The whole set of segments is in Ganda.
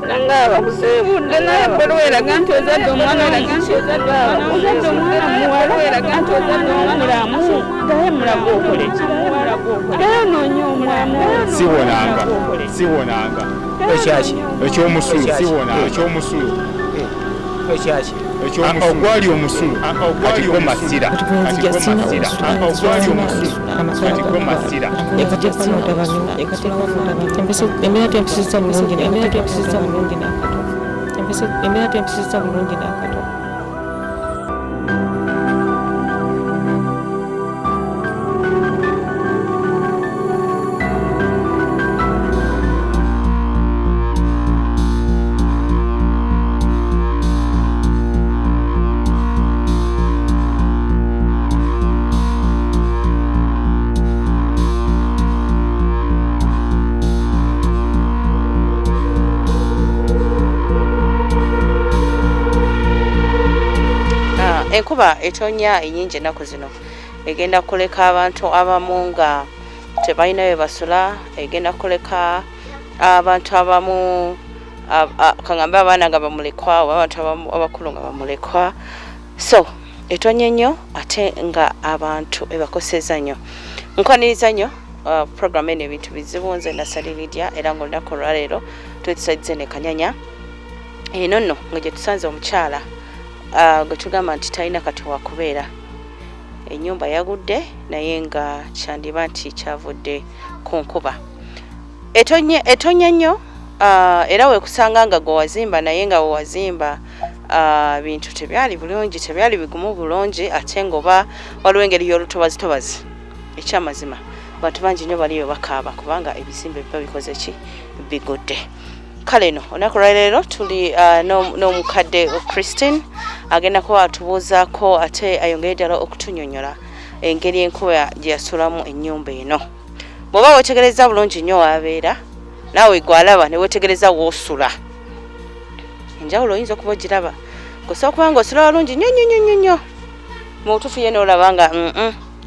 nangaba kusibudde naye bwera gantu ozadde omwana muwala wera gantu ozadde omulamu naye mulago okole naye noonya omwana siwonanga ekyaki ekyomusulu ekyomusulu ogwali omusulu atigwo masira ogwali omusulu atigwo masira embeera tempisiza bulungi n'akato enkuba etonya enyingi ennaku zino egenda kuleka abantu abamu nga tebalina we basula, egenda kuleka abantu abamu kaŋŋambe abaana nga bamulekwa oba abantu abakulu nga bamulekwa, so etonya nnyo ate nga abantu ebakoseza nnyo. Nkwaniriza nnyo program eno ebintu bizibu, nze nasaliriddya era ng'olunaku olwaleero twetusalize ne kanyanya eno nno nga gye tusanze omukyala gwe tugamba nti talina kati wakubeera. Ennyumba yagudde naye nga kyandiba nti kyavudde ku nkuba. Etonya nnyo era weekusanga nga gwe wazimba naye nga we wazimba bintu tebyali bulungi, tebyali bigumu bulungi, ate ng'oba waliwo engeri y'olutobazitobazi. Ekyamazima bantu bangi nnyo baliyo bakaaba kubanga ebizimbe biba bikoze ki bigudde. Kale no olunaku lwaleero tuli n'omukadde Christine agenda kuba atubuuzaako ate ayongere ddala okutunyonnyola engeri enkuba gye yasulamu ennyumba eno. Bw'oba weetegereza bulungi nnyo wabeera naawe gwalaba ne weetegereza w'osula, enjawulo oyinza okuba ogiraba. Kusobola kuba nga osula walungi nnyo mu butuufu ye n'olaba nga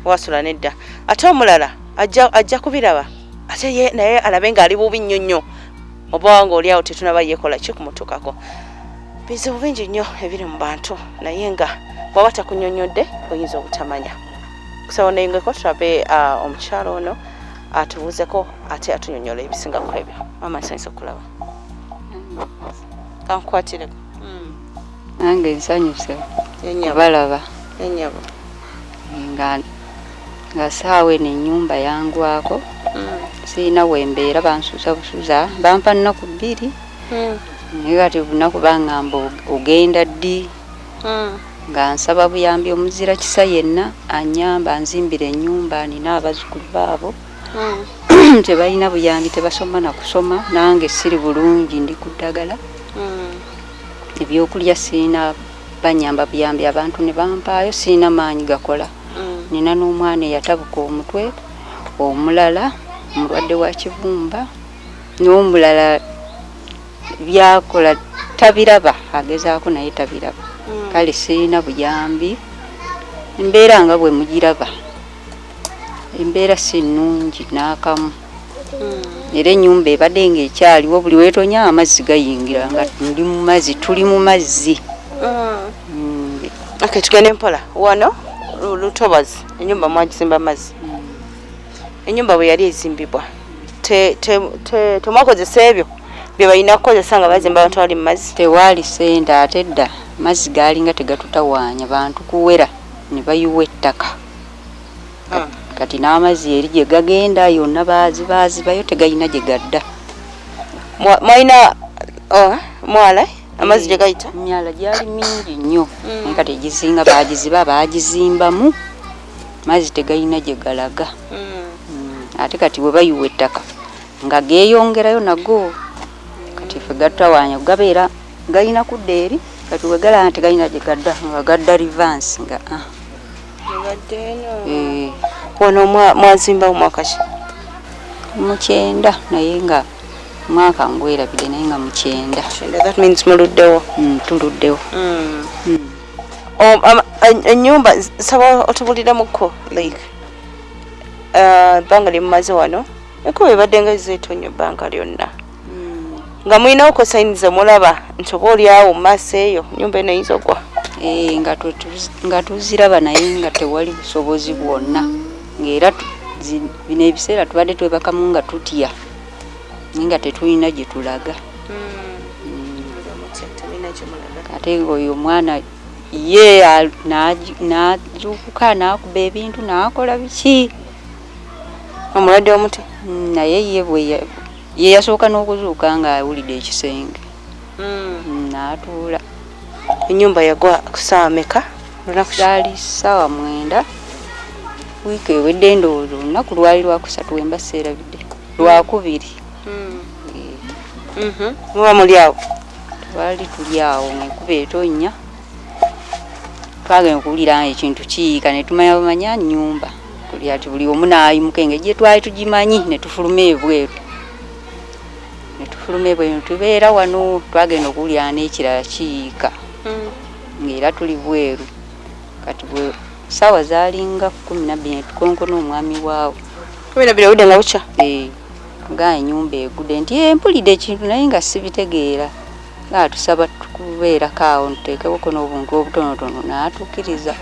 wasula nedda, ate omulala ajja kubiraba ate ye naye alabe ng'ali bubi nnyo oba nga oli awo tetunaba yeekola ki kumutukako. Bizibu bingi nnyo ebiri mu bantu naye nga bw'aba takunnyonnyodde oyinza obutamanya. Kusaba nayingeko tulabe omukyala ono atubuuzeko ate atunnyonnyola ebisinga ku ebyo. Mama nsanyusa okulaba. Kankwatireko. Nange nsanyuse kubalaba. Ennyabo. Nga saawe n'ennyumba yangwako. Sirina wembeera bansuuza busuuza bampa nnaku 2 naye kati olunaku bangamba ogenda ddi nga nsaba buyambi omuzira kisa yenna anyamba nzimbira ennyumba, nina abazzukulu baabo tebalina buyambi, tebasoma na kusoma, nange siri bulungi ndi ku ddagala, ebyokulya sirina, banyamba buyambi abantu ne bampaayo, sirina maanyi gakola. Nina n'omwana eyatabuka omutwe, omulala mulwadde wa kibumba, n'omulala byakola tabiraba, agezaako naye tabiraba. Kale sirina buyambi, embeera nga bwe mugiraba, embeera si nnungi n'akamu. Era ennyumba ebadde ng'ekyaliwo, buli weetonya amazzi gayingira nga tuli mu mazzi. Tugende mpola wano lutobazi ennyumba mwagizimba mazzi. Ennyumba bwe yali ezimbibwa temwakozesa ebyo bye balina kukozesa nga bazimba abantu bali mu mazzi? Tewaali ssente, ate dda mazzi gaalinga tegatutawaanya, bantu kuwera ne bayiwa ettaka. Kati n'amazzi eri gye gagenda yonna baazibayo, tegalina gye gadda. Mwalina mwala amazzi gye gayita? Emyala gyali mingi nnyo naye kati egisinga baagizimbamu, mazzi tegalina gye galaga. Ate kati bwe bayiwa ettaka nga geeyongerayo nago, kati ffe gatutawaanya gabeera galina kudda eri, kati we galaba tegalina gye gadda nga gadda rivansi nga wano mwazimbawo mwaka ki? mu 9, naye nga mwaka ngwerabidde naye nga mu 9. That means muluddewo? Tuluddewo. Ennyumba nsaba otubuliramuko like ebbanga lye mumaze wano, enkuba ebadde nga zeetonya ebbanga lyonna. nga mulina uko sayiniza mulaba nti oba oli awo maaso eyo nyumba eno eyinza ogwa nga tuziraba naye nga tewali busobozi bwonna ng'era bino ebiseera tubadde twebakamu nga tutya naye nga tetulina gye tulaga ate oyo omwana ye n'azuukuka n'akuba ebintu n'akola biki omulwadde omuti naye ye yasooka n'okuzuuka nga awulidde ekisenge n'atuula. Enyumba yagwa kusaawa meka lunaku zaali ssaawa 9 wiiki ewedde ndowooza olunaku lwali lwakusatu wemba seerabidde lwakubiri muba muli awo twali tuli awo ngaenkuba etonnya twagenda okuwulira ekintu kiyiika ne tumanya nnyumba tuli ati buli omu n'ayimuka engeri gye twali tugimanyi ne tufuluma ebweru tubeera wano twagenda okuwulira n'ekirala kiyiika ng'era tuli bweru kati bwe ssaawa zaalinga 12 tukonkona omwami waawo 12 budde nga bukya nga ennyumba egudde nti mpulidde ekintu naye nga sibitegeera nga tusaba tukubeerako awo ntuteekeko n'obuntu obutonotono n'atuukiriza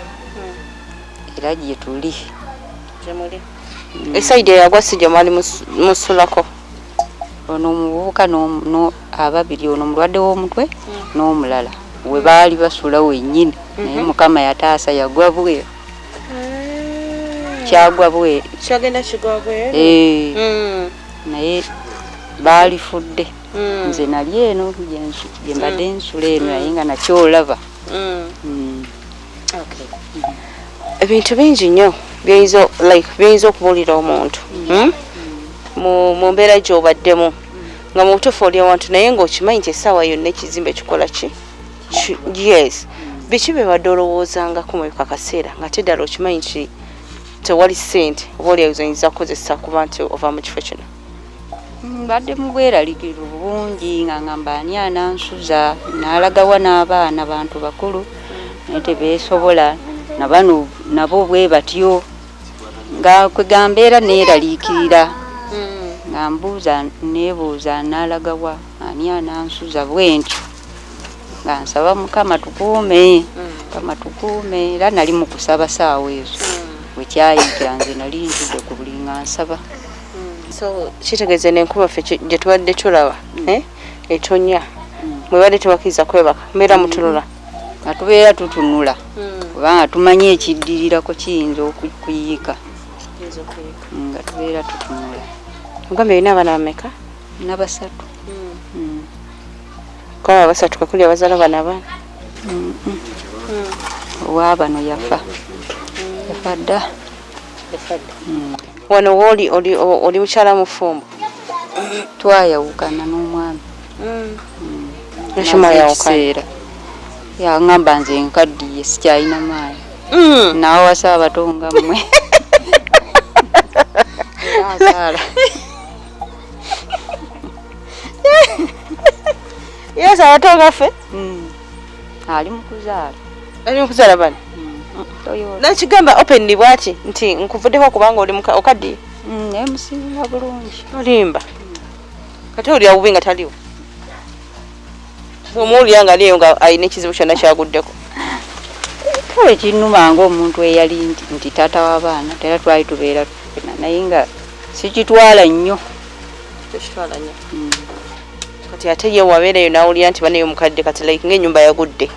era gye tuli esaidi eyagwa si gye mwali musulako ono omuvubuka ababiri ono mulwadde w'omutwe n'omulala we baali basula wennyini naye mukama yataasa yagwa bweru kyagwa bweru kyagenda kigwa bweru naye baalifudde nze nali eno gye mbadde nsula eno naye nga nakyolaba ebintu bingi nnyo byinza okubuulira omuntu mu mbeera gy'obaddemu nga mu butuufu oli awantu naye ng'okimanyi nti essaawa yonna ekizimbe kikola ki yes biki bye badde olowoozangako mu kaseera nga te ddala okimanyi nti tewali ssente oba oli oyinza kukozesa kuba nti ova mu kifo kino mbadde mu bweraliikirivu bungi nga ngamba ani anansuza n'alagawa n'abaana bantu bakulu naye tebeesobola nabano nabo bwe batyo nga kwe gambeera neeraliikirira nga neebuuza n'alagawa ani anansuza bwentyo nga nsaba mukama tukuume era nali mu kusaba saawa ezo bwekyayiikira nze nali ntudde ku buli nga nsaba so kitegeeze n'enkuba ffe gye tubadde tulaba etonya mwebadde tebakkiriza kwebaka mbeera mutunula nga tubeera tutunula kubanga tumanyi ekiddirirako kiyinza okuyiika nga tubeera tutunula ogambe olina abaana bameka? na 3 kwaba 3 kakuli abazaala bana abaana owaabano yafa dda wano wooli oli mukyala mufumbo twayawukana n'omwami ekima yawukana yaŋŋamba nze nkaddiye sikyalina maanyi naawasa abato nga mmwe yesa abato nga ffe ali mukuzaala bani nakigamba openly bwati nti nkuvuddeko kubanga oli okaddiye naye musinga bulungi olimba kati oli awubi nga taliwo omuwulira nga aliyo nga alina ekizibu kyonna kyaguddeko kale kinnuma ng'omuntu eyali nti taata w'abaana tera twali tubeera naye nga sikitwala nnyo kati ate ye wabeerayo n'awulira nti banayo mukadde kati like ng'ennyumba yagudde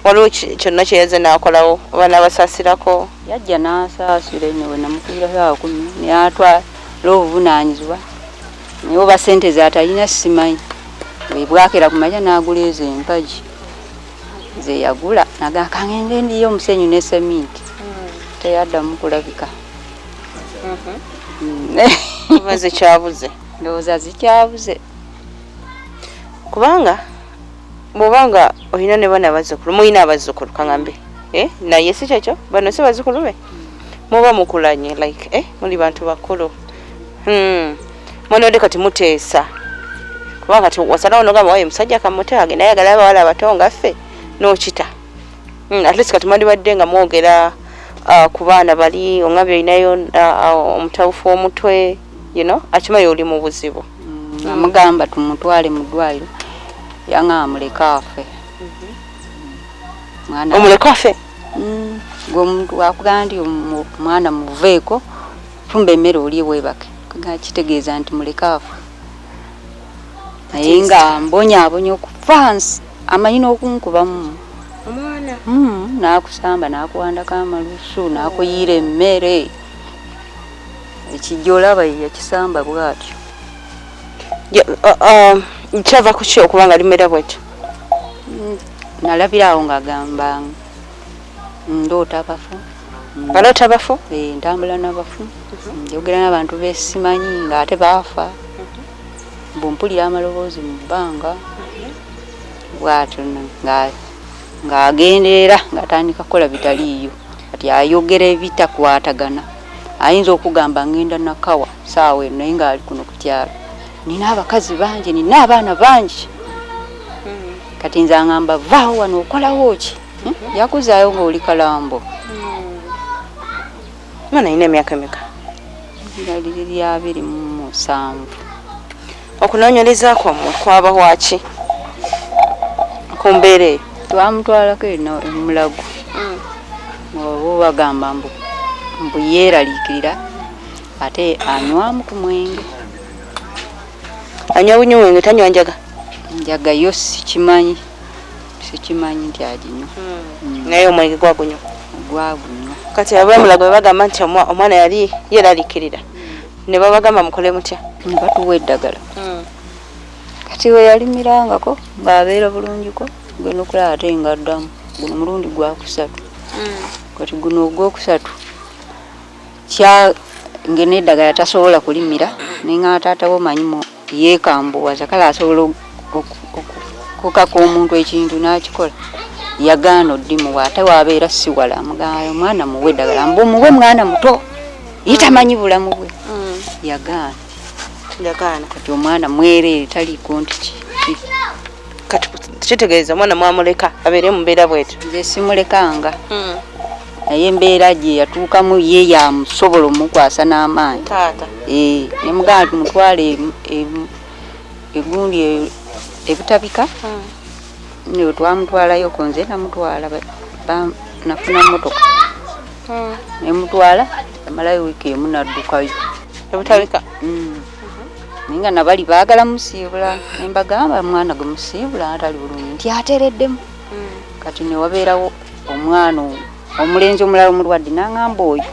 waliwo kyonna kyeyaze n'akolawo oba n'abasaasirako yajja n'asaasira eno we namukubira 10 n'atwala obuvunaanyizibwa naye oba ssente zaatalina simanyi bwe bwakera ku makya n'agula ezo empagi ze yagula nagakangenge ndiyo omusenyu ne seminti teyaddamu kulabika oba zikyabuze ndowooza zikyabuze kubanga bw'obanga olina ne bana bazzukulu mulina abazzukulu kaŋambe naye si kyekyo bano si bazzukulu be muba mukulanye like muli bantu bakulu mwanodde kati muteesa kubanga kati wasalawo nogamba waye musajja kamutte agenda ayagala abawala abato nga ffe n'okita at least kati mwandibadde nga mwogera ku baana bali oŋambye olinayo omutawufu w'omutwe akimanyi oli mu buzibu namugamba tumutwale mu ddwaliro yanga amuleka afe. Mwana omuleka afe ng'omuntu wakugamba nti omwana muveeko tumba emmere olye weebake kitegeeza nti muleka afe. Naye nga mbonyaabonya okufa amanyi n'okunkubamu omwana n'akusamba n'akuwandako amalusu n'akuyiira emmere ekijja olaba yakisamba bw'atyo. Kyava ku ki okubanga limera bwetyo? Nalabirawo ng'agamba ndoota abafu. Aloota abafu? Ntambula n'abafu njogera n'abantu beesimanyi ng'ate baafa. Bw'mpulira amaloboozi mu bbanga bw'atyo ng'agenderera ng'atandika kukola bitaliiyo kati ayogera ebitakwatagana. Ayinza okugamba ngenda nakawa saawa eno naye ng'ali kuno ku kyalo. Nina abakazi bangi, nina abaana bangi. Kati nze aŋŋamba vaawo wano okolawo ki? Yakuzaayo ng'oli kalambo. Mwana alina emyaka emeka? Yali 27. Okunoonyereza kwammwe kwaba waki ku mbeera eyo? Twamutwalako emulago oba bagamba mbu yeeraliikirira ate anywamu ku mwenge. Anywa bunywa tanywa njaga? Njaga yo sikimanyi nti aginywa. Naye omwenge gwagunywa? Gwagunywa. Kati ab'emulago bagamba nti omwana yali yeeraliikirira ne babagamba mukole mutya? Batuwa eddagala. Kati we yalimirangako ng'abeera bulungiko genda okulaba ate nga addamu. Guno mulundi gwakusatu. Kati guno ogwokusatu ngena eddagala tasobola kulimira naye nga taata we omanyi yeekambuwaza kale asobola okukaka omuntu ekintu n'akikola. Yagaana oddimuwa ate waabeera si wala amugamba omwana muwe eddagala mbu muwe mwana muto ye tamanyi bulamu bwe. Yagaana. Kati omwana mwereere taliiko nti ki. Kati kitegeeza omwana mwamuleka abeere mu mbeera bwetyo? Nze simulekanga naye embeera gye yatuukamu ye yamusobola omukwasa n'amaanyi. Ne mugamba tumutwale egundi ebutabika. Niwe twamutwalayoko nze namutwala nafuna mmotoka nemutwala amalayo wiiki emu naddukayo ebutabika. Naye nga nabali baagala musiibula nembagamba mwana gwe musiibula atali bulungi nti ateereddemu. Kati ne wabeerawo omwana omulenzi omulala omulwadde n'aŋŋamba oyo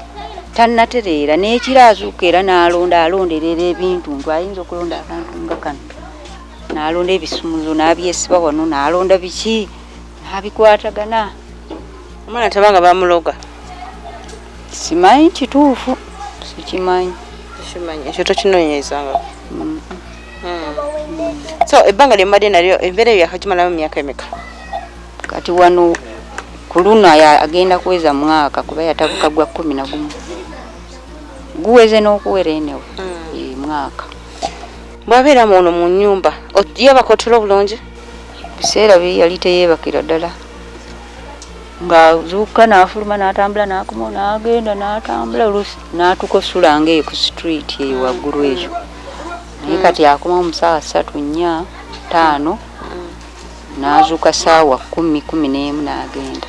tannatereera n'ekiro azuuka era alonderera ebintu nti ayinza okulonda akantu nga kano n'alonda ebisumuzo n'abyesiba wano n'alonda biki n'abikwatagana. Omwana tabanga bamuloga? Simanyi kituufu, sikimanyi. Ekyo tokinoonyezanga? So ebbanga lye mbadde nalyo embeera eyo yakagimalamu myaka emeka? Kati wano ku luno agenda kuweza mwaka kuba yatabuka gwa 11 guweze n'okuwera enewe mwaka. Bwabeera muno mu nnyumba yeebaka otulo bulungi? Biseera bye yali teyeebakira ddala ng'azuuka n'afuluma n'atambula n'akoma n'agenda n'atambula oluusi n'atuuka osulanga eyo ku street eyo waggulu eyo. Naye kati akomawo mu ssaawa 3, 4, 5 n'azuuka ssaawa 10, 11 n'agenda.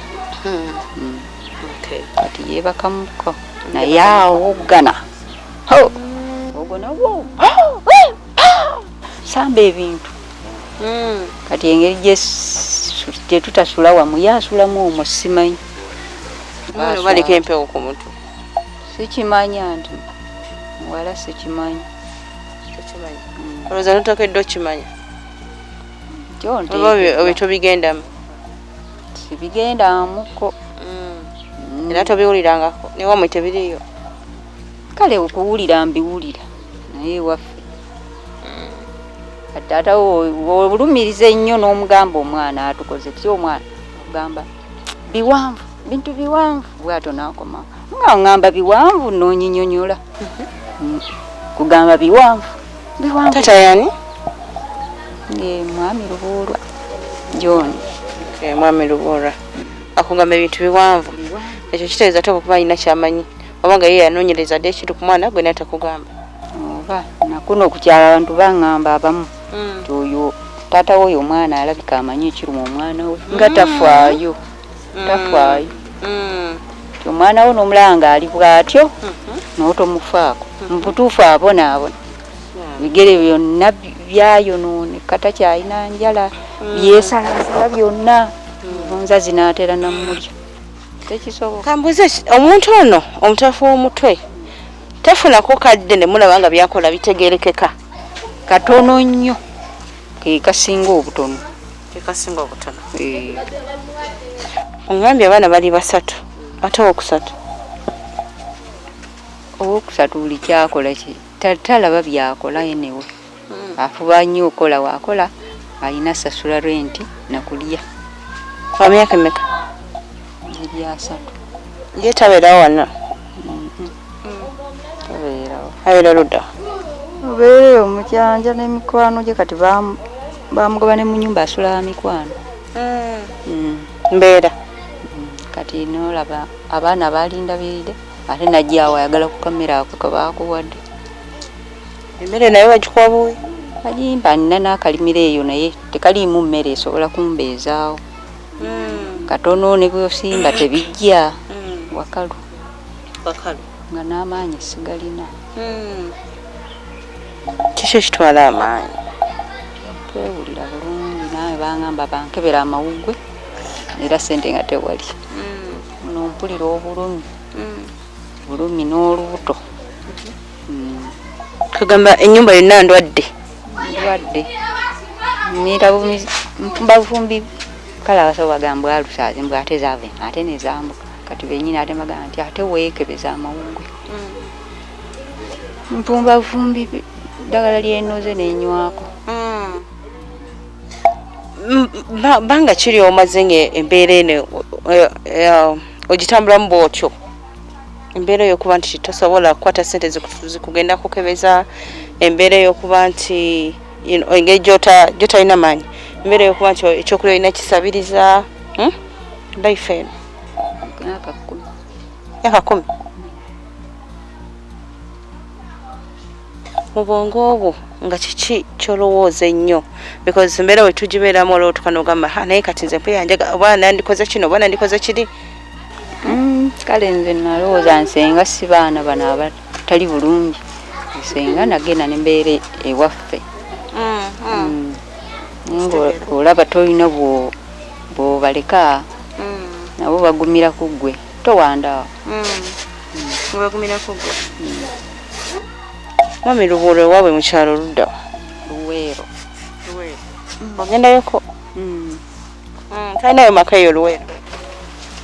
Kati yeebakamuko naye awoggana ogona samba ebintu. Kati engeri gye tutasula wamu yaasulamu omwo simanyi. Baliko empewo ku mutwe? Sikimanya nti muwala sikimanyi. Olowooza notokedde okimanya? Oba tobigendamu? Sibigendamuko. Era tobiwulirangako? Newamwe tebiriyo? Kale okuwulira mbiwulira naye waffe kati ate olumiriza ennyo n'omugamba omwana atukoze ki omwana ogamba biwanvu bintu biwanvu bw'atyo n'akomawo nga ŋŋamba biwanvu n'onyinyonyola kugamba biwanvu. Tata yani? Mwami Lubuulwa John. Mwami Lubuulwa akugamba ebintu biwanvu. Ekyo kitegeeza te okuba alina kyamanyi oba nga ye yanoonyereza dde ekintu ku mwana gwe natakugamba? Oba kuno okukyala abantu baŋŋamba abamu nti oyo taata we oyo omwana alabika amanyi ekiruma omwana we nga tafaayo ti omwana we n'omulanga ali bw'atyo n'otomufaako mu butuufu abonaabona bigere byonna byayonooneka takyalina njala byesalasala byonna onzazi n'atera namulya tekisoboka. Kambuze omuntu ono omutafu w'omutwe tafunako kadde ne mulaba nga byakola bitegeerekeka katono nnyo ke kasinga obutono ongambye abaana bali 3 ate owokusatu buli kyakola ki talaba byakola enewe afuba nnyo okola waakola alina sasula renti nakulya. Myaka emeka? Giri 3. Ye tabeerawo wano? Tabeerawo. Abeera ludda? Obeereyo mukyanja n'emikwano gye kati bamugoba ne mu nnyumba asula mikwano. Mbeera? Kati n'olaba abaana balinda biride ate najjaawo ayagala ku kamera ako kabaakuwadde. Emmere naye wagikuwa buwi? Bagimpa nina n'akalimiro eyo naye tekaliimu mmere esobola kumbeezaawo. Katono ne bwosimba tebijja wakalu nga n'amaanyi sigalina. Kiki ekitwala amaanyi? Twewulira bulungi nawe baŋŋamba bankebera amawuggwe era ssente nga tewali. Ono mpulira bulumi n'olubuto. Kagamba ennyumba yonna ndwadde? Ndwadde mira mpumba bufumbi kale abasawo bagamba alusaazi mbw ate zaave ate nezambuka kati benyini ate bagamba nti ate weekebeza amawuggwe. Mpumba bufumbi ddagala lyenoze nenywako. Banga kiri omaze embeera eno ogitambulamu bwotyo embeera y'okuba nti tosobola kukwata ssente zikugenda kukebeza embeera y'okuba nti engeri gyotalina maanyi embeera y'okuba nti ekyokulya olina kisabiriza life eno myaka 10 mu bwongo obwo nga kiki kyolowooza ennyo because embeera we tugibeeramu olwo tukanogamba naye kati nze mpeyanjaga oba nandikoze kino oba nandikoze kiri. Kale nze nalowooza nsenga si baana bano abatali bulungi nsenga nagenda nembeera ewaffe. Olaba tolina bwobaleka nabo bagumira ku ggwe towandaawo. Bagumira ku ggwe. Mami Lubuulwe waabwe mu kyalo ludda? Luweero. Ogendayoko? Talinayo maka eyo Luweero?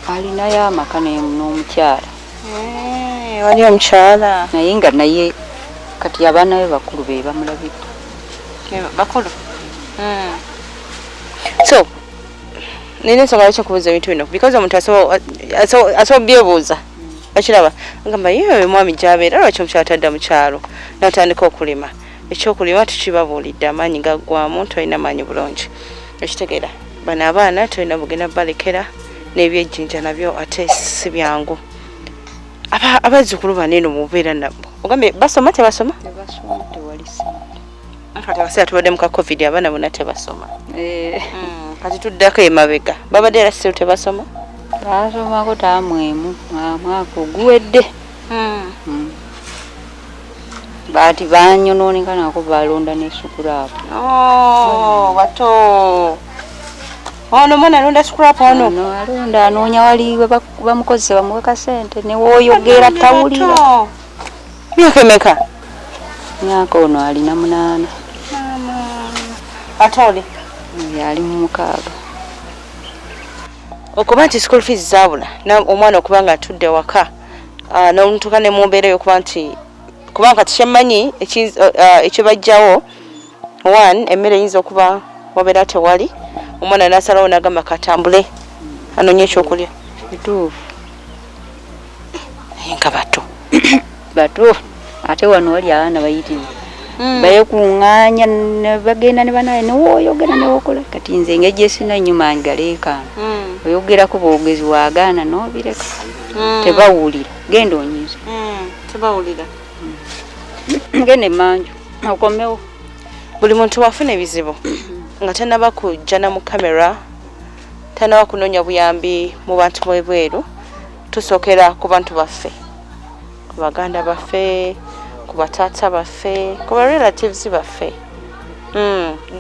Alinayo amaka n'omukyala. Wali omukyala? Naye kati abaana be bakulu be bamulabidde. Bakulu? So nina ensonga lwaki okubuuza ebintu bino because omuntu asobola byebuuza akiraba ngamba ye mwami gy'abeera lwaki omukyala tadda mu kyalo n'atandika okulima ekyokulima tukibabuulidde amaanyi gaggwamu tolina maanyi bulungi ekitegeera bano abaana tolina bugenda balekera n'ebyejjinja nabyo ate si byangu abazzukulu baneeno mubeera nabo ogambye basoma tebasoma? Tebasoma tewali ssente. Kati akaseera tubadde mu ka covid abaana bonna tebasoma. Kati tuddako emabega babadde era siru tebasoma? Basomako taamwemu mwaka oguwedde. Baati banyonooneka nako balonda n'esukulapu. Bato ono mwana alonda sukulapu ono? Alonda anoonya wali we bamukozesa bamuweka ssente newoyogera tawulira. Myaka emeka? Myaka ono alina 8. Ate oli? Yali mu 6. Okuba nti school fees zaabula omwana okuba nga atudde waka n'omutuuka ne mu mbeera y'okuba nti kubanga kyemmanyi ekibajjawo 1 emmere eyinza okuba wabeera tewali omwana n'asalawo n'agamba katambule anoonye ekyokulya. Kituufu. Naye nga bato ate wano wali abaana bayitirivu bayekuŋŋaanya ne bagenda ne banaye newoyogera newokola kati nze engeri gyesina nnyo maanyi galeekaana oyogerako bwogezi waagaana n'obireka tebawulira genda onyiza tebawulira genda emmanju okomewo buli muntu wafuna ebizibu nga tanaba kujjana mu kamera tanaba kunoonya buyambi mu bantu bwebweru tusookera ku bantu baffe ku baganda baffe ku bataata baffe ku barelatives baffe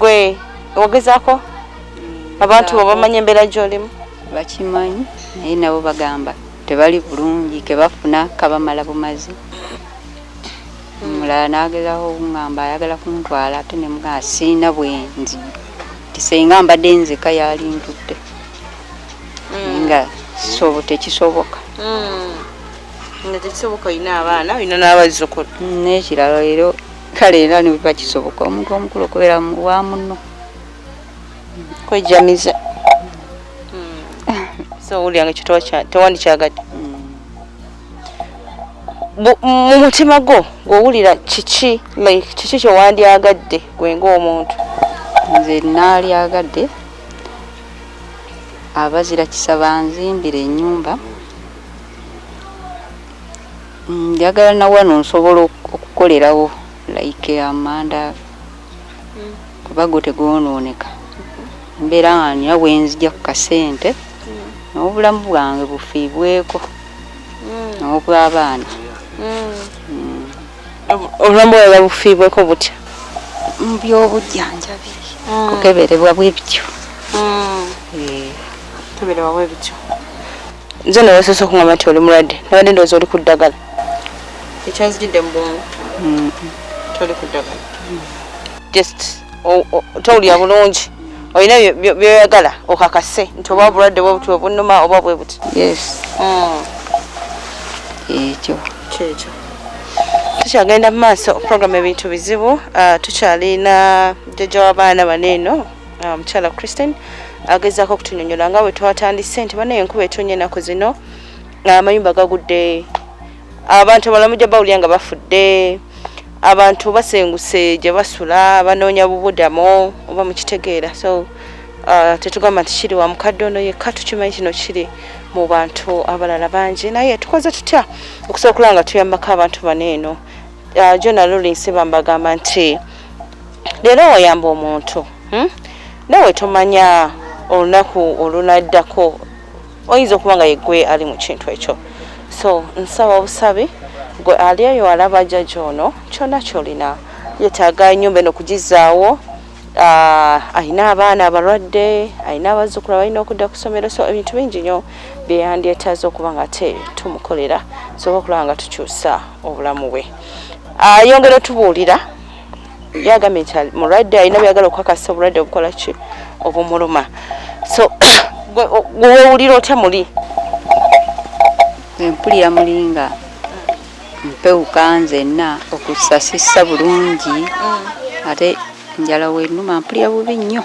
gwe ogezaako abantu bamanya embeera gy'olimu bakimanyi naye nabo bagamba tebali bulungi kebafuna kabamala bumazi mulala nagezaho ngamba ayagala kuntwala ate nemugaa siina bwenzi tisenga mbadde nzeka yalintudde nga tekisoboka nga tekisoboka olina abaana olina n'abazzukulu n'ekirala leero kale era nibiba kisoboka omuntu omukulu okubeera wa munno kwejjamiza so owulira nga tewandikyagadde mu mutima gwo ng'owulira kiki kyewandyagadde gwe ng'omuntu nze naalyagadde abazira kisaba nzimbira ennyumba njagala nawano nsobola okukolerawo like amanda kuba go tegoonooneka mbeera nga nina bwenzija ku kasente n'obulamu bwange bufiibweko n'obw'abaana obulamu bwawe bufiibweko butya mu byobujjanjabi kukeberebwa bwe bityo keberebwa bwe bityo nze newasoose okungamba nti oli mulwadde nabadde ndowooza oli ku ddagala ekyanzijidde mu bwongo toli ku ddagala just towulira bulungi olina byoyagala okakase nti oba bulwadde bwe buti obunnuma oba bwe buti yes ekyo kyekyo tukyagenda mu maaso programu ebintu bizibu tukyalina jjajja w'abaana baneeno mukyala Christine agezaako okutunyonyola nga bwe twatandise nti banaye enkuba etonnya ennaku zino amayumba gagudde abantu abalamujja bawulira nga bafudde abantu basenguse gye basula banoonya bubudamu oba mukitegeera so tetugamba nti kiri wa mukadde ono yekka tukimanyi kino kiri mu bantu abalala bangi naye tukoze tutya okusobola okulaba nga tuyambako abantu baneeno Jona Lawrence bambagamba nti leero wayamba omuntu nawe tomanya olunaku olunaddako oyinza okuba nga yeggwe ali mu kintu ekyo so nsaba obusabi gwe ali eyo alaba jjajja ono kyonna kyolina yeetaaga ennyumba eno kugizaawo alina abaana abalwadde alina abazzukulu abalina okudda ku ssomero so ebintu bingi nnyo byeyandyetaaze okuba nga ate tumukolera sobola okulaba nga tukyusa obulamu bwe yongera otubuulira yagambye nti mulwadde alina byagala okukakasa obulwadde obukola ki obumuluma so gwe wewulira otya muli empulira mulinga mpewuka nzenna okusasisa bulungi ate njala wennuma mpulira bubi nnyo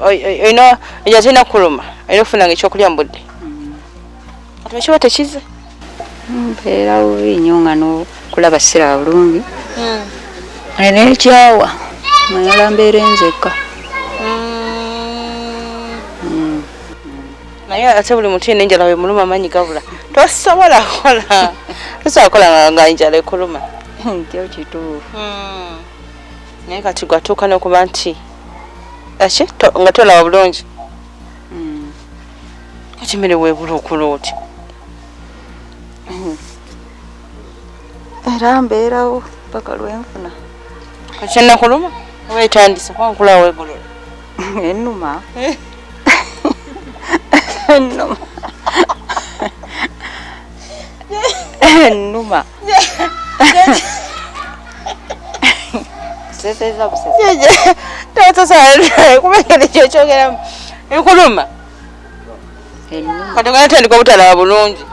olina enjala terina kuluma olina okufunanga ekyokulya mu budde ati ekiba tekize mpeera bubi nnyo nga n'okulaba siraba bulungi n'ekyawa mayala mbeera enzekka naye ate buli muntu yena enjala we muluma amanyi gabula tosobola kukola nga enjala ekuluma ntyo kituufu naye kati gwatuuka n'okuba nti nga tolaba bulungi kati mmere weebula okula oti era mbeerawo paka lwenfuna kati ennakuluma oba etandisa kuba nkulawo weegolola ennuma ennuma ennuma seseza busese kubengeri kyekyogeramu enkuluma kati nga natandika obutalaba bulungi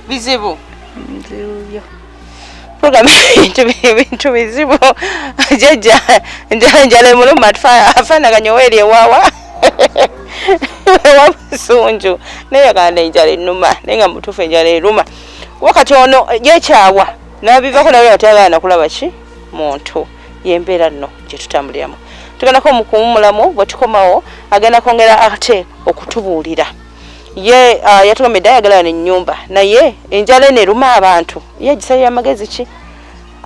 bizibu nzibyo programu ebintu bizibu Jajja njala emuluma afaanaganya oweeri ewaawa ewabusunju naye yaganda enjala ennuma naye nga mutuufu enjala eruma wakati ono yekyawa nabivako nawe atagala nakulaba ki muntu yembeera nno gyetutambuliramu tugendako mukuwumulamu bwe tukomawo agenda kwongera ate okutubuulira ye yatugambye ayagala n'ennyumba naye enjala neruma abantu ye gisayira amagezi ki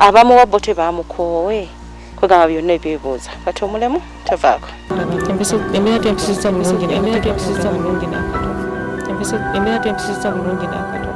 abamu wabbo tebamukoowe kwegamba byonna ebyebuuza kati omulemu tavaako embeera tempisizza bulungi n'akatono